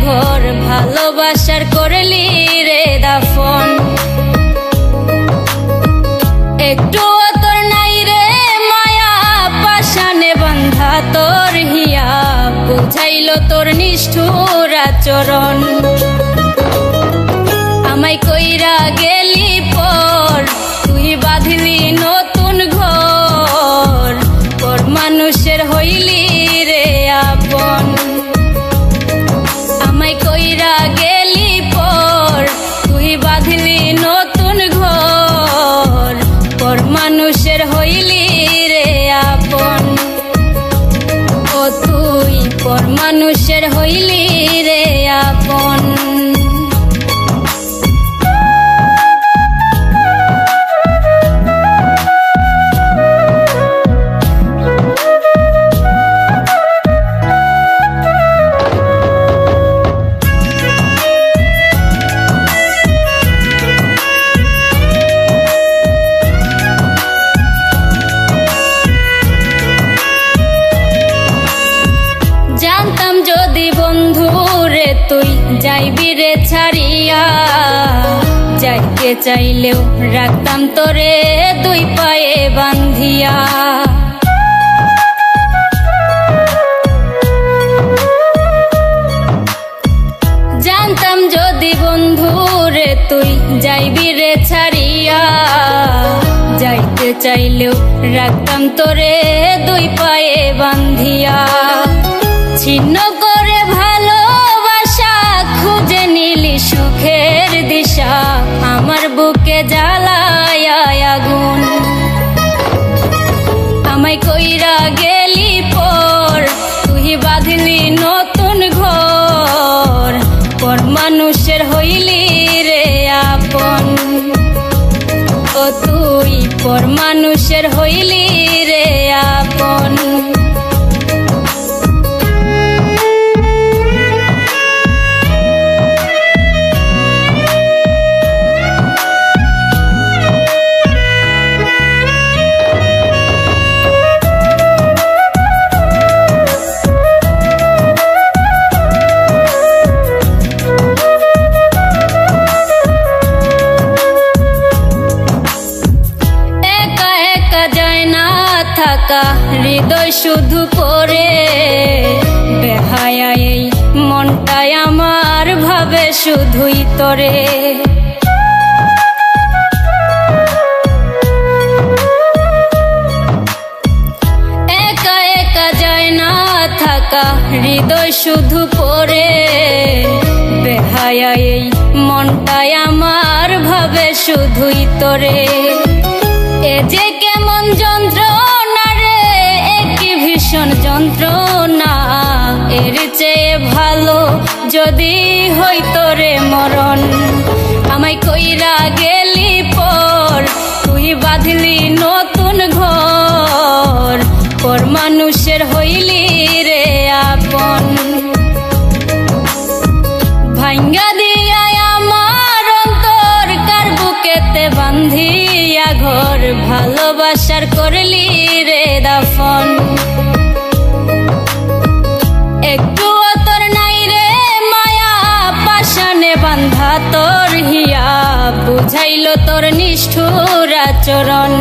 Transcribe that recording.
ঘর ভালোবাসার করলি রে দাফন। একটু তোর নাই রে মায়া পাশানে বান্ধা তোর হিয়া, বুঝাইলো তোর নিষ্ঠুর আচরণ। আমায় কইরা গেলি পর তুই বাঁধলি নতুন ঘর, পর মানুষের হইলি রে আপন। আমায় কইরা গেলি পর তুই বাঁধলি নতুন ঘর, পর মানুষের হইলি রে আপন। ও তুই পর মানুষের হইলি রে আপন। জানতাম যদি বন্ধু রে তুই যাইবি রে ছাড়িয়া, যাইতে চাইলেও রাখতাম তোরে দুই পায়ে বান্ধিয়া। জানতাম যদি বন্ধু রে তুই যাইবি রে ছাড়িয়া, যাইতে চাইলেও রাখতাম তোরে দুই পায়ে বান্ধিয়া। ছিন্ন করে ভালোবাসা খুঁজে নিলি সুখের দিশা, আমার বুকে জ্বালায় আগুন। আমায় কইরা গেলি পর তুই বাঁধলি নতুন ঘর, পর মানুষের হইলি রে আপন। ও তুই পর মানুষের হইলি রে আপন। হৃদয় শুধু পড়ে বেহায়া, এই মনটাই আমার ভাবে শুধুই তোরে। একা একা যায় না থাকা, হৃদয় শুধু পড়ে বেহায়া, এই মনটাই আমার ভাবে শুধুই তোরে। এ যে কেমন যন্ত্রণা রে, একই ভীষণ যন্ত্রণা, এর চেয়ে ভালো যদি হইতো রে মরণ। আমায় কইরা গেলি পর তুই বাঁধলি নতুন ঘর, পর মানুষের হইলি রে আপন। ভাঙ্গা দিয়া আমার অন্তর কার বুকেতে বান্ধিয়া ঘর, ভালোবাসার করলি রে দাফন। একটু তোর নাই রে মায়া পাশানে বান্ধা তোর হিয়া, বুঝাইলো তোর নিষ্ঠুর আচরণ।